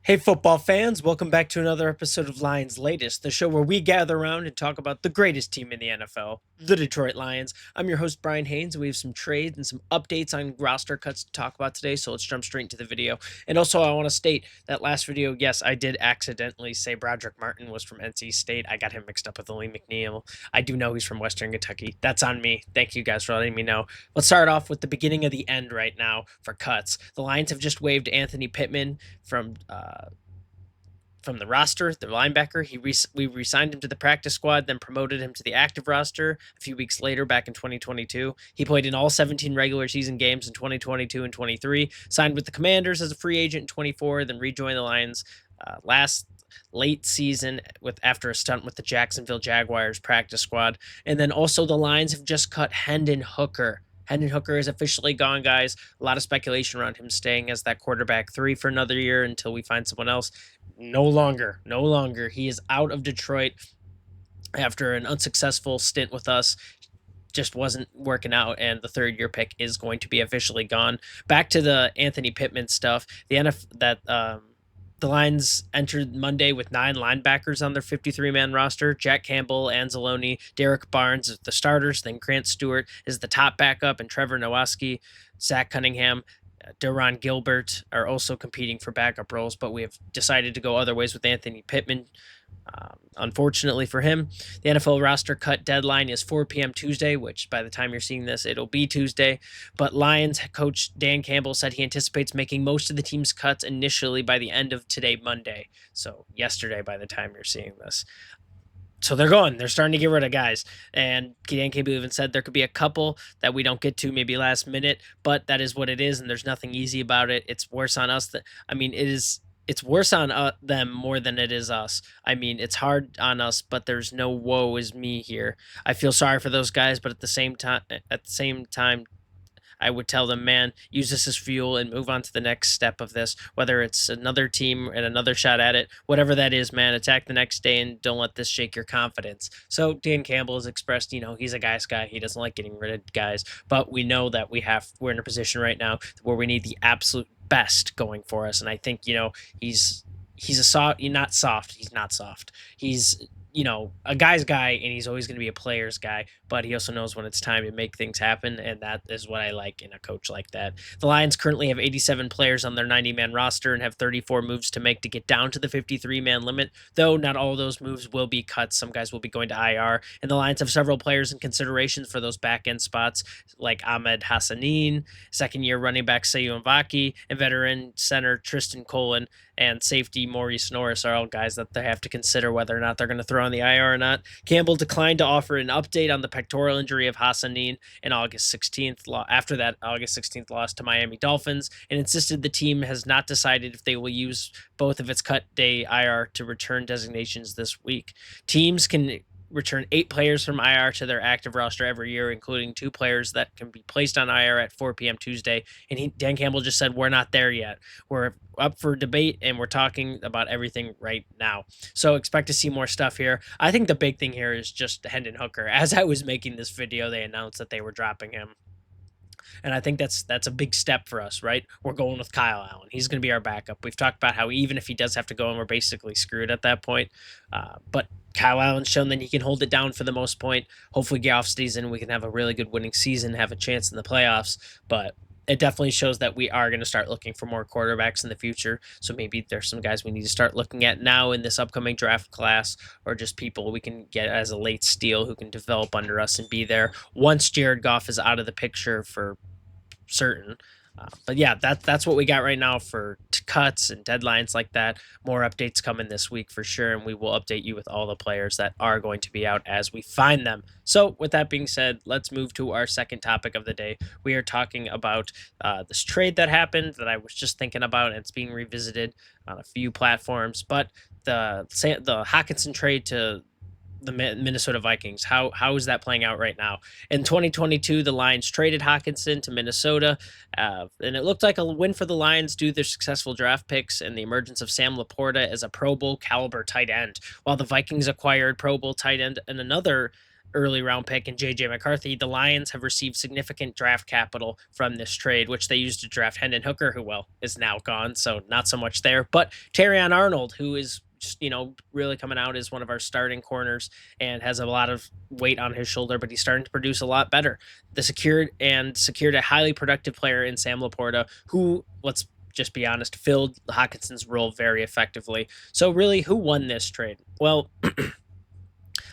Hey, football fans, welcome back to another episode of Lions Latest, the show where we gather around and talk about the greatest team in the NFL, the Detroit Lions. I'm your host, Bryan Hanes, and we have some trades and some updates on roster cuts to talk about today, so let's jump straight into the video. And also, I want to state that last video, yes, I did accidentally say Broderick Martin was from NC State. I got him mixed up with Lee McNeil. I do know he's from Western Kentucky. That's on me. Thank you guys for letting me know. Let's start off with the beginning of the end right now for cuts. The Lions have just waived Anthony Pittman from the roster, the linebacker. We re-signed him to the practice squad, then promoted him to the active roster a few weeks later back in 2022. He played in all 17 regular season games in 2022 and 23, signed with the Commanders as a free agent in 24, then rejoined the Lions last late season after a stunt with the Jacksonville Jaguars practice squad. And then also the Lions have just cut Hendon Hooker. Hendon Hooker is officially gone, guys. A lot of speculation around him staying as that quarterback 3 for another year until we find someone else. No longer. He is out of Detroit after an unsuccessful stint with us. Just wasn't working out, and the third-year pick is going to be officially gone. Back to the Anthony Pittman stuff. The Lions entered Monday with 9 linebackers on their 53-man roster. Jack Campbell, Anzalone, Derek Barnes as the starters. Then Grant Stewart is the top backup, and Trevor Nowaski, Zach Cunningham, Deron Gilbert are also competing for backup roles, but we have decided to go other ways with Anthony Pittman. Unfortunately for him, the NFL roster cut deadline is 4 p.m. Tuesday, which by the time you're seeing this, it'll be Tuesday. But Lions coach Dan Campbell said he anticipates making most of the team's cuts initially by the end of today, Monday. So yesterday, by the time you're seeing this. So they're going. They're starting to get rid of guys. And Dan Campbell even said there could be a couple that we don't get to maybe last minute, but that is what it is, and there's nothing easy about it. It's worse on us. It's worse on them more than it is us. I mean, it's hard on us, but there's no woe is me here. I feel sorry for those guys, but at the same time, I would tell them, man, use this as fuel and move on to the next step of this, whether it's another team and another shot at it, whatever that is, man, attack the next day and don't let this shake your confidence. So Dan Campbell has expressed, he's a guy's guy. He doesn't like getting rid of guys, but we know that we're in a position right now where we need the absolute best going for us. And I think, he's a soft, not soft. He's not soft. He's, a guy's guy, and he's always going to be a player's guy, but he also knows when it's time to make things happen, and that is what I like in a coach like that. The Lions currently have 87 players on their 90-man roster and have 34 moves to make to get down to the 53-man limit, though not all of those moves will be cut. Some guys will be going to IR, and the Lions have several players in consideration for those back-end spots, like Ahmed Hassanin, second-year running back Sayu Mvaki, and veteran center Tristan Colin, and safety Maurice Norris are all guys that they have to consider whether or not they're going to throw on the IR or not. Campbell declined to offer an update on the pectoral injury of Hassanin in August 16th, after that August 16th loss to Miami Dolphins, and insisted the team has not decided if they will use both of its cut day IR to return designations this week. Teams can return 8 players from IR to their active roster every year, including 2 players that can be placed on IR at 4 p.m. Tuesday. And Dan Campbell just said, we're not there yet. We're up for debate, and we're talking about everything right now. So expect to see more stuff here. I think the big thing here is just Hendon Hooker. As I was making this video, they announced that they were dropping him. And I think that's a big step for us, right? We're going with Kyle Allen. He's going to be our backup. We've talked about how even if he does have to go and we're basically screwed at that point. But Kyle Allen's shown that he can hold it down for the most point. Hopefully, get off season, we can have a really good winning season, have a chance in the playoffs. But it definitely shows that we are going to start looking for more quarterbacks in the future. So maybe there's some guys we need to start looking at now in this upcoming draft class, or just people we can get as a late steal who can develop under us and be there once Jared Goff is out of the picture for certain. But yeah, that's what we got right now for cuts and deadlines like that. More updates coming this week for sure, and we will update you with all the players that are going to be out as we find them. So with that being said, let's move to our second topic of the day. We are talking about this trade that happened that I was just thinking about, and it's being revisited on a few platforms. But the Hockenson trade to the Minnesota Vikings. How is that playing out right now? In 2022, the Lions traded Hockenson to Minnesota, and it looked like a win for the Lions due to their successful draft picks and the emergence of Sam Laporta as a Pro Bowl caliber tight end, while the Vikings acquired Pro Bowl tight end and another early round pick and JJ McCarthy, the Lions have received significant draft capital from this trade, which they used to draft Hendon Hooker, who, well, is now gone, so not so much there. But Terrion Arnold, who is just, really coming out as one of our starting corners and has a lot of weight on his shoulder, but he's starting to produce a lot better. The secured a highly productive player in Sam Laporta, who, let's just be honest, filled Hawkinson's role very effectively. So really, who won this trade? Well,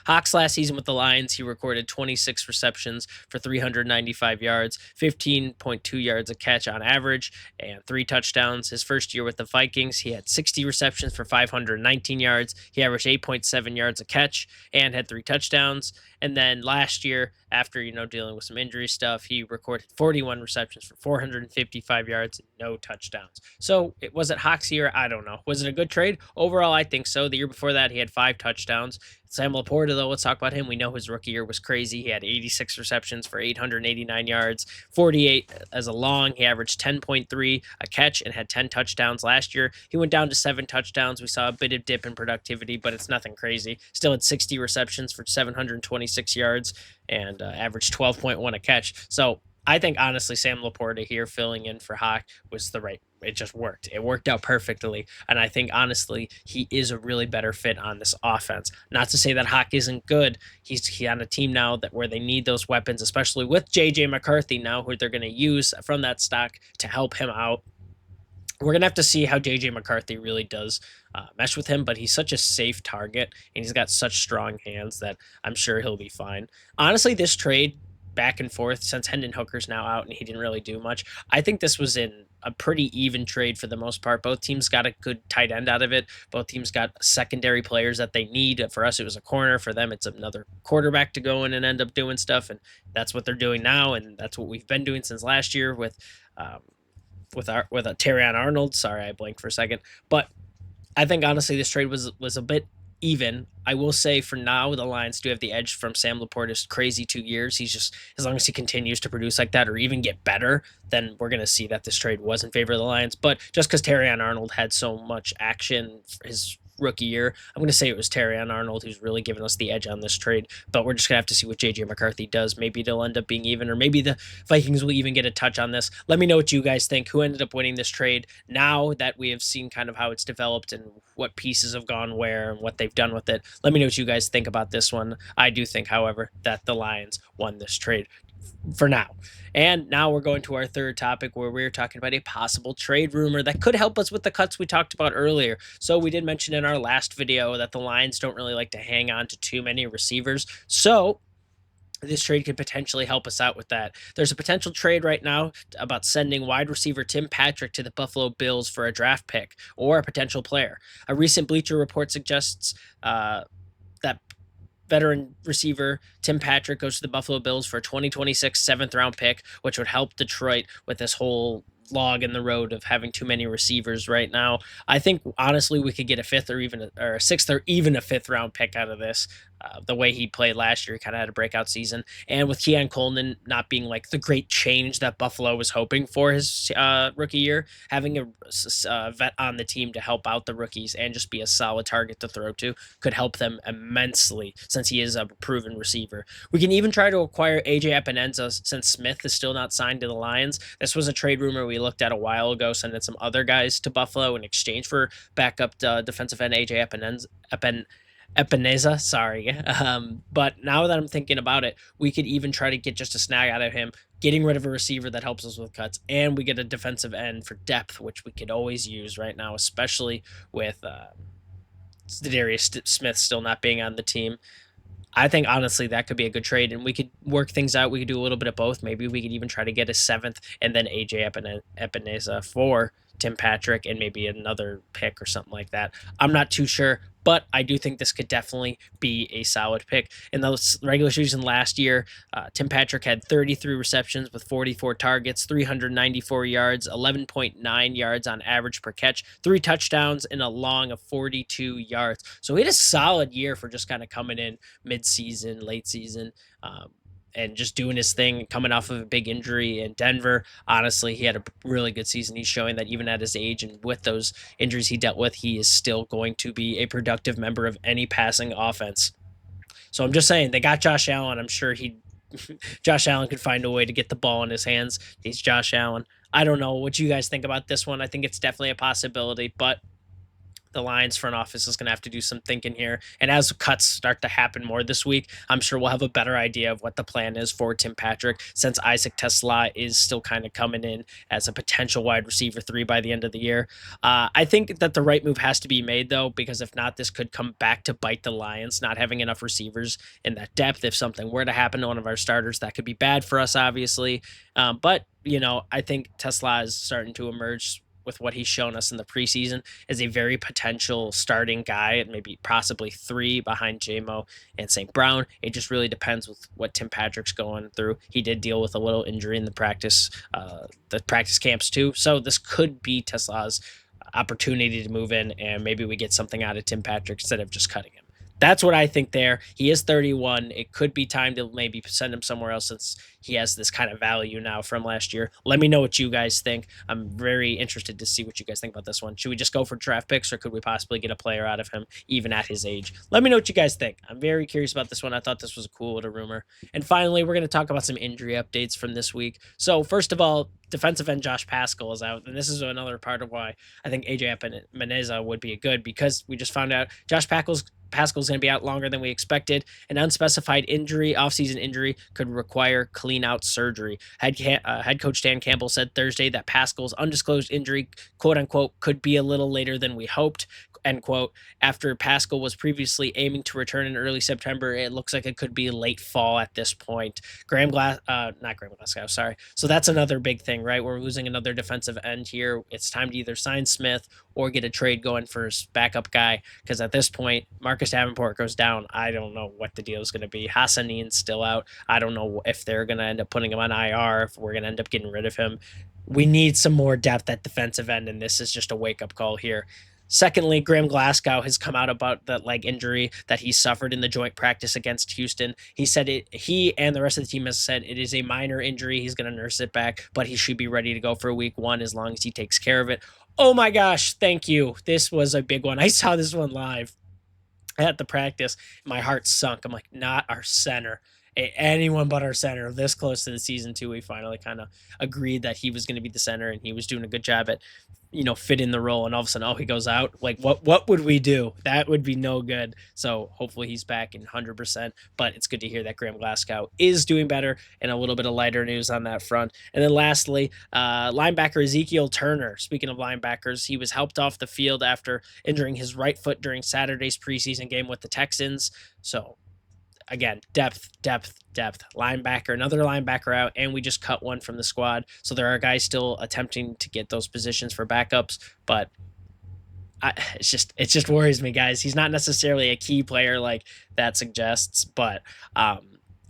Hawks last season with the Lions, he recorded 26 receptions for 395 yards, 15.2 yards a catch on average, and 3 touchdowns. His first year with the Vikings, he had 60 receptions for 519 yards. He averaged 8.7 yards a catch and had 3 touchdowns. And then last year, after dealing with some injury stuff, he recorded 41 receptions for 455 yards and no touchdowns. So was it Hawks year? I don't know. Was it a good trade? Overall, I think so. The year before that, he had 5 touchdowns. Sam Laporta, though, let's talk about him. We know his rookie year was crazy. He had 86 receptions for 889 yards, 48 as a long. He averaged 10.3 a catch and had 10 touchdowns last year. He went down to 7 touchdowns. We saw a bit of dip in productivity, but it's nothing crazy. Still had 60 receptions for 726 yards and averaged 12.1 a catch. So I think, honestly, Sam Laporta here filling in for Hawk was it just worked. It worked out perfectly. And I think, honestly, he is a really better fit on this offense. Not to say that Hawk isn't good. He's on a team now where they need those weapons, especially with JJ McCarthy now, who they're going to use from that stock to help him out. We're going to have to see how JJ McCarthy really does mesh with him, but he's such a safe target and he's got such strong hands that I'm sure he'll be fine. Honestly, this trade back and forth, since Hendon Hooker's now out and he didn't really do much, I think this was in a pretty even trade for the most part. Both teams got a good tight end out of it. Both teams got secondary players that they need. For us, it was a corner. For them, it's another quarterback to go in and end up doing stuff, and that's what they're doing now, and that's what we've been doing since last year with a Terrion Arnold. Sorry, I blanked for a second, but I think honestly this trade was a bit even. I will say for now the Lions do have the edge from Sam Laporta's crazy 2 years. He's just, as long as he continues to produce like that or even get better, then we're going to see that this trade was in favor of the Lions. But just because Terrion Arnold had so much action his rookie year, I'm going to say it was Terrion Arnold who's really given us the edge on this trade. But we're just going to have to see what JJ McCarthy does. Maybe it'll end up being even, or maybe the Vikings will even get a touch on this. Let me know what you guys think. Who ended up winning this trade now that we have seen kind of how it's developed and what pieces have gone where and what they've done with it. Let me know what you guys think about this one. I do think, however, that the Lions won this trade for now. And now we're going to our third topic where we're talking about a possible trade rumor that could help us with the cuts we talked about earlier. So we did mention in our last video that the Lions don't really like to hang on to too many receivers. So this trade could potentially help us out with that. There's a potential trade right now about sending wide receiver Tim Patrick to the Buffalo Bills for a draft pick or a potential player. A recent Bleacher Report suggests that veteran receiver Tim Patrick goes to the Buffalo Bills for a 2026 7th-round pick, which would help Detroit with this whole log in the road of having too many receivers right now. I think, honestly, we could get a 5th or a 6th or even a 5th-round pick out of this. The way he played last year, he kind of had a breakout season. And with Keon Coleman not being like the great change that Buffalo was hoping for his rookie year, having a vet on the team to help out the rookies and just be a solid target to throw to could help them immensely since he is a proven receiver. We can even try to acquire AJ Epinesa since Smith is still not signed to the Lions. This was a trade rumor we looked at a while ago, sending some other guys to Buffalo in exchange for backup defensive end AJ Epinesa, sorry. But now that I'm thinking about it, we could even try to get just a snag out of him, getting rid of a receiver that helps us with cuts, and we get a defensive end for depth, which we could always use right now, especially with Darius Smith still not being on the team. I think, honestly, that could be a good trade, and we could work things out. We could do a little bit of both. Maybe we could even try to get a 7th and then AJ Epinesa for Tim Patrick and maybe another pick or something like that. I'm not too sure, but I do think this could definitely be a solid pick. In the regular season last year, Tim Patrick had 33 receptions with 44 targets, 394 yards, 11.9 yards on average per catch, 3 touchdowns, and a long of 42 yards. So he had a solid year for just kind of coming in mid-season, late season, and just doing his thing, coming off of a big injury in Denver. Honestly, he had a really good season. He's showing that even at his age and with those injuries he dealt with, he is still going to be a productive member of any passing offense. So I'm just saying they got Josh Allen. I'm sure Josh Allen could find a way to get the ball in his hands. He's Josh Allen. I don't know what you guys think about this one. I think it's definitely a possibility, but the Lions front office is going to have to do some thinking here. And as cuts start to happen more this week, I'm sure we'll have a better idea of what the plan is for Tim Patrick, since Isaac Tesla is still kind of coming in as a potential wide receiver 3 by the end of the year. I think that the right move has to be made, though, because if not, this could come back to bite the Lions, not having enough receivers in that depth. If something were to happen to one of our starters, that could be bad for us, obviously. But, I think Tesla is starting to emerge with what he's shown us in the preseason as a very potential starting guy, and maybe possibly 3 behind JMO and St. Brown. It just really depends with what Tim Patrick's going through. He did deal with a little injury in the practice camps too. So this could be Tesla's opportunity to move in, and maybe we get something out of Tim Patrick instead of just cutting him. That's what I think there. He is 31. It could be time to maybe send him somewhere else since he has this kind of value now from last year. Let me know what you guys think. I'm very interested to see what you guys think about this one. Should we just go for draft picks, or could we possibly get a player out of him even at his age? Let me know what you guys think. I'm very curious about this one. I thought this was a cool little rumor. And finally, we're going to talk about some injury updates from this week. So first of all, defensive end Josh Paschal is out, and this is another part of why I think AJ Epineza would be good, because we just found out Josh Paschal's going to be out longer than we expected. An unspecified injury, offseason injury, could require clean-out surgery. Head coach Dan Campbell said Thursday that Paschal's undisclosed injury, quote-unquote, could be a little later than we hoped, end quote. After Paschal was previously aiming to return in early September, it looks like it could be late fall at this point. Not Graham Glasgow, sorry. So that's another big thing, right? We're losing another defensive end here. It's time to either sign Smith or get a trade going for his backup guy, because at this point, Marcus Davenport goes down. I don't know what the deal is going to be. Hassanin's still out. I don't know if they're going to end up putting him on IR, if we're going to end up getting rid of him. We need some more depth at defensive end, and this is just a wake-up call here. Secondly, Graham Glasgow has come out about that leg injury that he suffered in the joint practice against Houston. He said he and the rest of the team has said it is a minor injury. He's going to nurse it back, but he should be ready to go for week 1 as long as he takes care of it. Oh my gosh, thank you. This was a big one. I saw this one live at the practice. My heart sunk. I'm like, not our center. Anyone but our center. This close to the season 2, we finally kind of agreed that he was going to be the center, and he was doing a good job at fit in the role, and all of a sudden, he goes out. Like, what would we do? That would be no good. So hopefully he's back in 100%, but it's good to hear that Graham Glasgow is doing better, and a little bit of lighter news on that front. And then lastly, linebacker Ezekiel Turner. Speaking of linebackers, he was helped off the field after injuring his right foot during Saturday's preseason game with the Texans. So again, depth. Another linebacker out, and we just cut one from the squad. So there are guys still attempting to get those positions for backups, but it just worries me, guys. He's not necessarily a key player like that suggests, but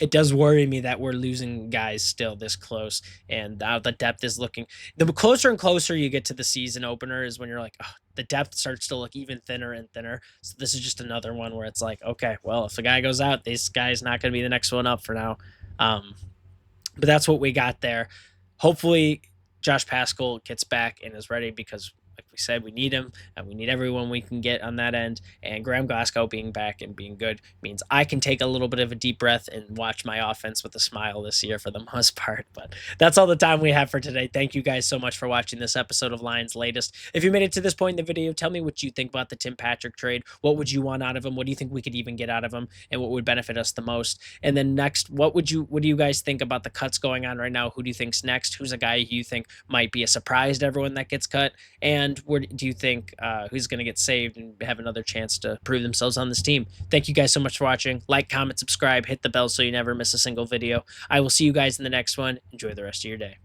it does worry me that we're losing guys still this close, and the depth is looking. The closer and closer you get to the season opener is when you're like, the depth starts to look even thinner and thinner. So this is just another one where it's like, okay, well, if the guy goes out, this guy's not going to be the next one up for now. But that's what we got there. Hopefully Josh Paschal gets back and is ready, because like we said, we need him, and we need everyone we can get on that end. And Graham Glasgow being back and being good means I can take a little bit of a deep breath and watch my offense with a smile this year for the most part. But that's all the time we have for today. Thank you guys so much for watching this episode of Lions Latest. If you made it to this point in the video, tell me what you think about the Tim Patrick trade. What would you want out of him? What do you think we could even get out of him, and what would benefit us the most? And then next, what do you guys think about the cuts going on right now? Who do you think's next? Who's a guy you think might be a surprise to everyone that gets cut? And where do you think who's going to get saved and have another chance to prove themselves on this team? Thank you guys so much for watching. Like, comment, subscribe, hit the bell so you never miss a single video. I will see you guys in the next one. Enjoy the rest of your day.